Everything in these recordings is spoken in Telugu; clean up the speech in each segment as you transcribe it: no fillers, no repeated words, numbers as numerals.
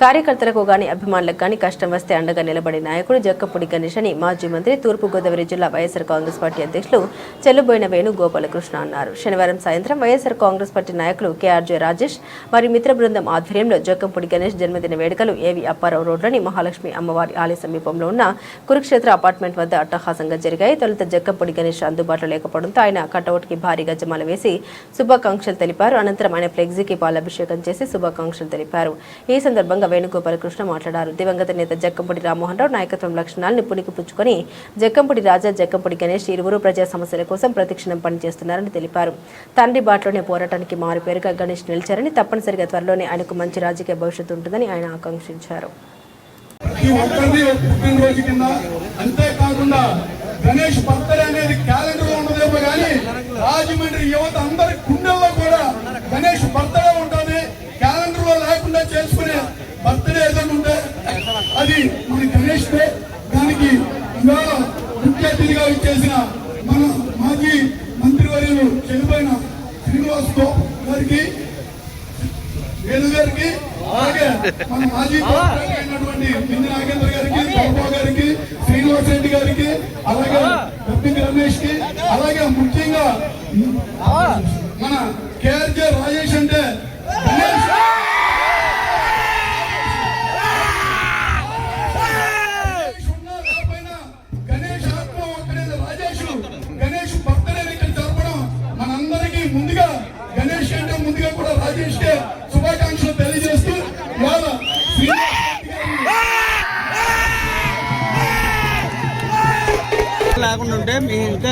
కార్యకర్తలకు గాని అభిమానులకు గాని కష్టం వస్తే అండగా నిలబడే నాయకుడు జక్కంపూడి గణేష్ అని మాజీ మంత్రి తూర్పుగోదావరి జిల్లా వైఎస్ఆర్ కాంగ్రెస్ పార్టీ అధ్యక్షులు చెల్లుబోయిన వేణుగోపాలకృష్ణ అన్నారు. శనివారం సాయంత్రం వైఎస్ఆర్ కాంగ్రెస్ పార్టీ నాయకులు కేఆర్జే రాజేష్ మరియు మిత్ర బృందం ఆధ్వర్యంలో జక్కంపూడి గణేష్ జన్మదిన వేడుకలు ఏవి అప్పారావు రోడ్లోని మహాలక్ష్మి అమ్మవారి ఆలయ సమీపంలో ఉన్న కురుక్షేత్ర అపార్ట్మెంట్ వద్ద అట్టహాసంగా జరిగాయి. తొలుత జక్కంపూడి గణేష్ అందుబాటులో లేకపోవడంతో ఆయన కటౌట్కి భారీగా జమాల వేసి శుభాకాంక్షలు తెలిపారు. అనంతరం ఆయన ఫ్లెక్సీకి పాలాభిషేకం చేసి శుభాకాంక్షలు తెలిపారు. ఈ సందర్భంగా వేణుగోపాలకృష్ణ మాట్లాడారు. దివంగత నేత జక్కంపూడి రామ్మోహన్ రావు నాయకత్వం లక్షణాలను పుణికిపుచ్చుకొని జక్కంపూడి రాజా, జక్కంపూడి గణేష్ ఇరువురు ప్రజా సమస్యల కోసం ప్రతిక్షణం పనిచేస్తున్నారని తెలిపారు. తండ్రి బాటలోనే పోరాటానికి మారుపేరుగా గణేష్ నిలిచారని, తప్పనిసరిగా త్వరలోనే ఆయనకు మంచి రాజకీయ భవిష్యత్తు ఉంటుందని ఆయన ఆకాంక్షించారు. గణేష్ బర్త్డే అనేది క్యాలెండర్ లో ఉండదేమో కానీ రాజమండ్రి యువత అందరి గుండెల్లో కూడా గణేష్ బర్త్డే ఉంటుంది. క్యాలెండర్ లో లేకుండా చేసుకునే బర్త్డే ఏదైనా ఉంటే అది మన గణేష్ డే. దానికి ఇవాళ ముఖ్య అతిథిగా ఇచ్చేసిన మన మాజీ మంత్రివర్యులు చెల్లిపోయిన శ్రీనివాస్ గారికి, వేణు గారికి, అలాగే మన మాజీ అయినటువంటి బింది నాగేంద్ర గారికి, బాబు గారికి, శ్రీనివాస్ రెడ్డి గారికి, అలాగే గప్పింగ్ రమేష్ కి, అలాగే ముఖ్యంగా మన కేఆర్జే రాజేష్ అంటే గణేష్ ఆత్మ ఒక్కడే రాజేష్. గణేష్ బర్త్డే ఇక్కడ జరపడం మనందరికీ ముందుగా గణేష్ అంటే ముందుగా కూడా రాజేష్ కే శుభాకాంక్షలు తెలియజేస్తూ ఇవాళ లేకుండా ఉంటే మీ ఇంకా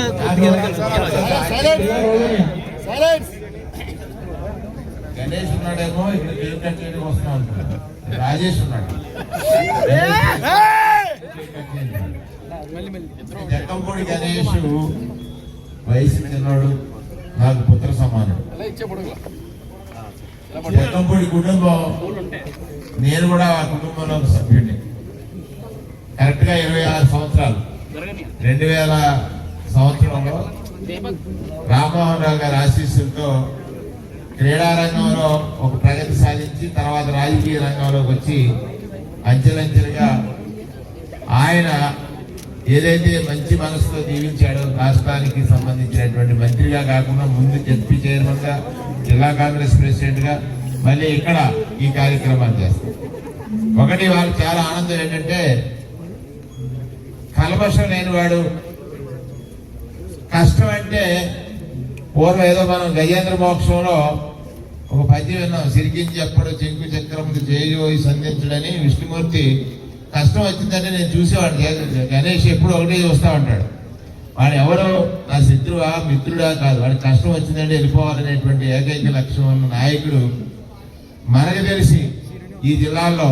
గణేష్ ఉన్నాడేమో ఇక్కడ కేక్ కట్ చేయడానికి వస్తా ఉంటాడు. రాజేష్ ఉన్నాడు. జక్కంపూడి గణేష్ వయసు చిన్నాడు, నాకు పుత్ర సమానుడు. జక్కంపూడి కుటుంబం, నేను కూడా ఆ కుటుంబంలో ఒక సభ్యుడిని. కరెక్ట్ గా 26 సంవత్సరాలు 2000 సంవత్సరంలో రామ్మోహన్ రావు గారి ఆశీస్సులతో క్రీడా రంగంలో ఒక ప్రగతి సాధించి తర్వాత రాజకీయ రంగంలోకి వచ్చి అంచెలంచెలుగా ఆయన ఏదైతే మంచి మనసుతో జీవించాడో, రాష్ట్రానికి సంబంధించినటువంటి మంత్రిగా కాకుండా ముందు జడ్పీ చైర్మన్ గా, జిల్లా కాంగ్రెస్ ప్రెసిడెంట్ గా, మళ్ళీ ఇక్కడ ఈ కార్యక్రమాలు చేస్తారు. ఒకటి వాళ్ళకి చాలా ఆనందం ఏంటంటే కల్మషం లేనివాడు. కష్టం అంటే పూర్వం ఏదో మనం గజేంద్ర మోక్షంలో ఒక పద్యం విన్నాం, సిరికించెప్పుడు చెంకు చక్రముకు చేయోయి సంధించడని. విష్ణుమూర్తి కష్టం వచ్చిందంటే నేను చూసేవాడు. గణేష్ ఎప్పుడు ఒకటే చూస్తా ఉంటాడు. వాడు ఎవరో నా శత్రువా మిత్రుడా కాదు, వాడి కష్టం వచ్చిందంటే వెళ్ళిపోవాలనేటువంటి ఏకైక లక్ష్యం ఉన్న నాయకుడు మనకు తెలిసి ఈ జిల్లాలో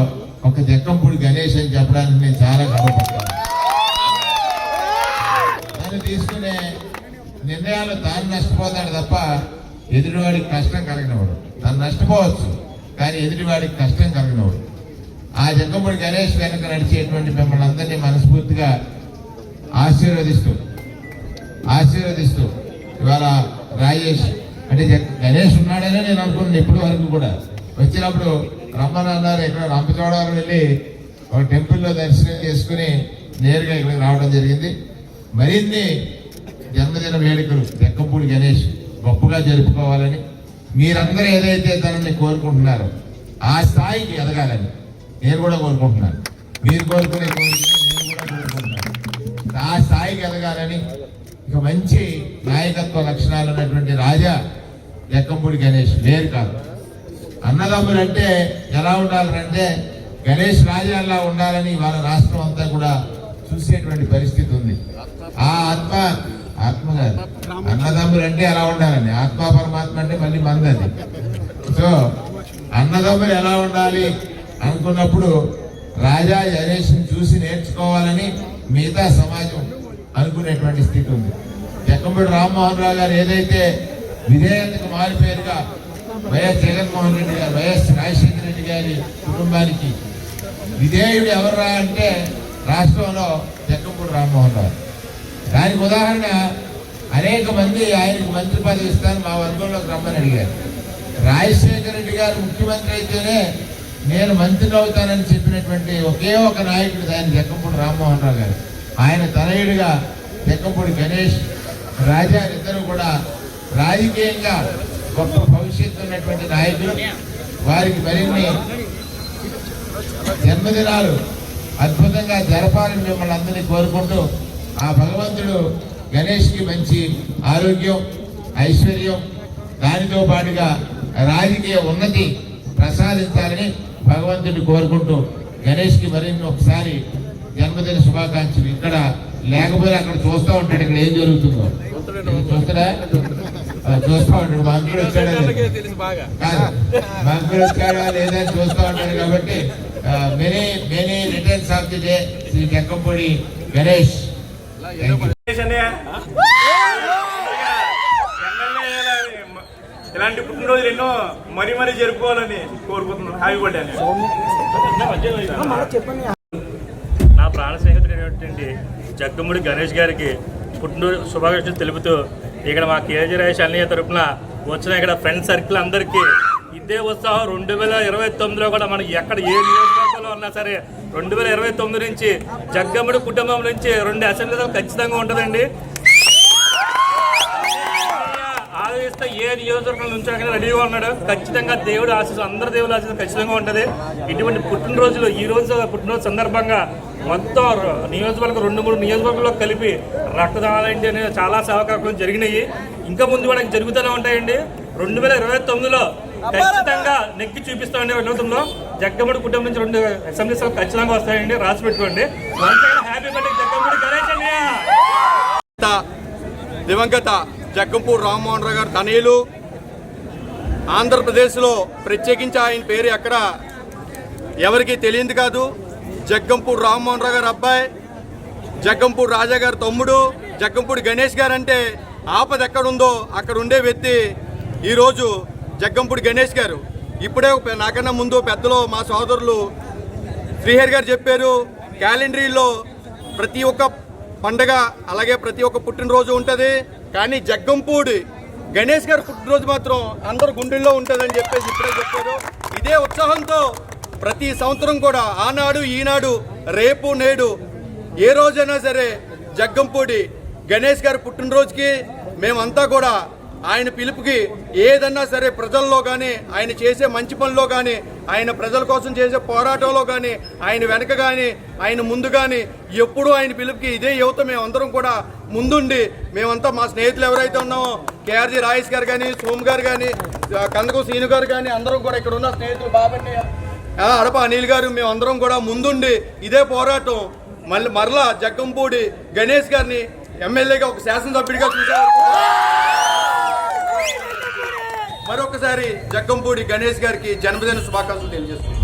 ఒక జక్కంపూడి గణేష్ అని చెప్పడానికి నేను చాలా గర్వపడతాను. తను తీసుకునే నిర్ణయాలు తాను నష్టపోతాడు తప్ప ఎదుటివాడికి కష్టం కలిగినవాడు. తను నష్టపోవచ్చు కానీ ఎదుటివాడికి కష్టం కలిగినవాడు. ఆ జక్కంపూడి గణేష్ వెనక నడిచేటువంటి మిమ్మల్ని అందరినీ మనస్ఫూర్తిగా ఆశీర్వదిస్తూ ఇవాళ రాజేష్ అంటే గణేష్ ఉన్నాడనే నేను అనుకున్నాను. ఇప్పటి వరకు కూడా వచ్చినప్పుడు రమ్మని అన్నారు. ఇక్కడ రంపచోడవరం వెళ్ళి ఒక టెంపుల్లో దర్శనం చేసుకుని నేరుగా ఇక్కడికి రావడం జరిగింది. మరిన్ని జన్మదిన వేడుకలు జక్కంపూడి గణేష్ గొప్పగా జరుపుకోవాలని, మీరందరూ ఏదైతే తనని కోరుకుంటున్నారో ఆ స్థాయికి ఎదగాలని నేను కూడా కోరుకుంటున్నాను. మీరు కోరుకునే నేను కూడా కోరుకుంటున్నాను. ఆ స్థాయికి ఎదగాలని, ఇక మంచి నాయకత్వ లక్షణాలు ఉన్నటువంటి రాజా జక్కంపూడి గణేష్ వేరు కాదు. అన్నదమ్ములు అంటే ఎలా ఉండాలంటే గణేష్ రాజాలా ఉండాలని వాళ్ళ రాష్ట్రం అంతా కూడా చూసేటువంటి పరిస్థితి ఉంది. ఆ ఆత్మ కాదు, అన్నదమ్ములు అంటే ఎలా ఉండాలని, ఆత్మ పరమాత్మ అంటే మళ్ళీ మందది. సో అన్నదమ్ములు ఎలా ఉండాలి అనుకున్నప్పుడు రాజా గణేష్ని చూసి నేర్చుకోవాలని మిగతా సమాజం అనుకునేటువంటి స్థితి ఉంది. జక్కంపూడి రామ్మోహన్ రావు గారు ఏదైతే విధేయతకు మారిపేరుగా వైఎస్ జగన్మోహన్ రెడ్డి గారు, వైఎస్ రాజశేఖర రెడ్డి గారి కుటుంబానికి విధేయుడు ఎవరురా అంటే రాష్ట్రంలో జక్కంపూడి రామ్మోహన్ రావు. దానికి ఉదాహరణ అనేక మంది ఆయనకు మంత్రి పదవి ఇస్తాను మా వర్గంలోకి రమ్మని అడిగారు. రాజశేఖర రెడ్డి గారు ముఖ్యమంత్రి అయితేనే నేను మంత్రిని అవుతానని చెప్పినటువంటి ఒకే ఒక నాయకుడు ఆయన జక్కంపూడి రామ్మోహన్ రావు గారు. ఆయన తనయుడిగా జక్కంపూడి గణేష్, రాజా ఇద్దరు కూడా రాజకీయంగా గొప్ప భవిష్యత్తు ఉన్నటువంటి నాయకులు. వారికి మరిన్ని జన్మదినాలు అద్భుతంగా జరపాలని మిమ్మల్ని అందరినీ కోరుకుంటూ ఆ భగవంతుడు గణేష్కి మంచి ఆరోగ్యం, ఐశ్వర్యం, దానితో పాటుగా రాజకీయ ఉన్నతి ప్రసాదించాలని భగవంతుడిని కోరుకుంటూ గణేష్కి మరిన్ని ఒకసారి జన్మదిన శుభాకాంక్షలు. ఇక్కడ లేకపోతే అక్కడ చూస్తూ ఉంటాడు, ఇక్కడ ఏం జరుగుతుందో చూస్తాడా, చూస్తూ ఉంటాడు. మంత్రులు వచ్చాడా మంత్రులు వచ్చాడా లేదా చూస్తూ ఉంటాడు. కాబట్టి many many returns of the day Shri Jakkampudi Ganesh. ఇలాంటి పుట్టినరోజులు ఎన్నో మరీ మరీ జరుపుకోవాలని కోరుకుంటున్నాను. హ్యాపీ బర్త్డే అని. నా ప్రాణ స్నేహితుడైనటువంటి జగ్గంపూడి గణేష్ గారికి పుట్టినరోజు శుభాకాంక్షలు తెలుపుతూ ఇక్కడ మా కేజీ రాజేష్ అన్నయ్య తరఫున వచ్చిన ఇక్కడ ఫ్రెండ్ సర్కిల్ అందరికీ ఇదే ఉత్సాహం 2029లో కూడా మనం ఎక్కడ ఏ నియోజకవర్గంలో ఉన్నా సరే 2029 నుంచి జగ్గంపూడి కుటుంబం నుంచి 2 అసెంబ్లీలు ఖచ్చితంగా ఉంటుందండి. ఆలోచిస్తే ఏ నియోజకవర్గం నుంచి రెడీగా ఉన్నాడు. ఖచ్చితంగా దేవుడు ఆశీస్సు, అందరి దేవుడు ఆశీస్సు ఖచ్చితంగా ఉంటుంది. ఇటువంటి పుట్టినరోజులు ఈ రోజు పుట్టినరోజు సందర్భంగా మొత్తం నియోజకవర్గం 2-3 నియోజకవర్గంలో కలిపి రక్తదానాలు అనేది చాలా సేవా కార్యక్రమాలు జరిగినాయి. ఇంకా ముందు కూడా జరుగుతూనే ఉంటాయండి. 2029లో ఖచ్చితంగా నెక్కి చూపిస్తామండి. 2029లో జగ్గంపూడి కుటుంబం నుంచి 2 అసెంబ్లీ సభలు ఖచ్చితంగా వస్తాయండి. రాసి పెట్టుకోండి. హ్యాపీ బర్త్డే జగ్గంపూడి గణేష్ అన్నయ్య. దివంగత జగ్గంపూడి రామ్మోహన్ రావు గారు తనయులు. ఆంధ్రప్రదేశ్లో ప్రత్యేకించి ఆయన పేరు ఎక్కడ ఎవరికి తెలియదు కాదు. జగ్గంపూడి రామ్మోహన్ రావు గారు అబ్బాయి, జగ్గంపూడి రాజా గారు తమ్ముడు, జగ్గంపూడి గణేష్ గారు అంటే ఆపద ఎక్కడుందో అక్కడ ఉండే వ్యక్తి ఈరోజు జగ్గంపూడి గణేష్ గారు. ఇప్పుడే నాకన్నా ముందు పెద్దలు మా సోదరులు శ్రీహరి గారు చెప్పారు, క్యాలెండరీలో ప్రతి ఒక్క పండగ అలాగే ప్రతి ఒక్క పుట్టినరోజు ఉంటుంది, కానీ జగ్గంపూడి గణేష్ గారి పుట్టినరోజు మాత్రం అందరు గుండెల్లో ఉంటుందని చెప్పేసి ఇప్పుడే చెప్పారు. ఇదే ఉత్సాహంతో ప్రతి సంవత్సరం కూడా ఆనాడు ఈనాడు రేపు నేడు ఏ రోజైనా సరే జగ్గంపూడి గణేష్ గారి పుట్టినరోజుకి మేమంతా కూడా ఆయన పిలుపుకి ఏదన్నా సరే ప్రజల్లో కానీ ఆయన చేసే మంచి పనిలో కానీ ఆయన ప్రజల కోసం చేసే పోరాటంలో కానీ ఆయన వెనక కానీ ఆయన ముందు కానీ ఎప్పుడూ ఆయన పిలుపుకి ఇదే యువత మేమందరం కూడా ముందుండి మేమంతా మా స్నేహితులు ఎవరైతే ఉన్నామో కేఆర్జీ రాయేష్ గారు కానీ, సోమ్ గారు కానీ, కందకు శ్రీను గారు కానీ అందరం కూడా ఇక్కడ ఉన్న స్నేహితులు బాబండి, అడప అనిల్ గారు మేమందరం కూడా ముందుండి ఇదే పోరాటం మరలా జగ్గంపూడి గణేష్ గారిని ఎమ్మెల్యేగా ఒక శాసనసభ్యుడిగా చూశారు. మరొకసారి జగ్గంపూడి గణేష్ గారికి జన్మదిన శుభాకాంక్షలు తెలియజేస్తున్నాం.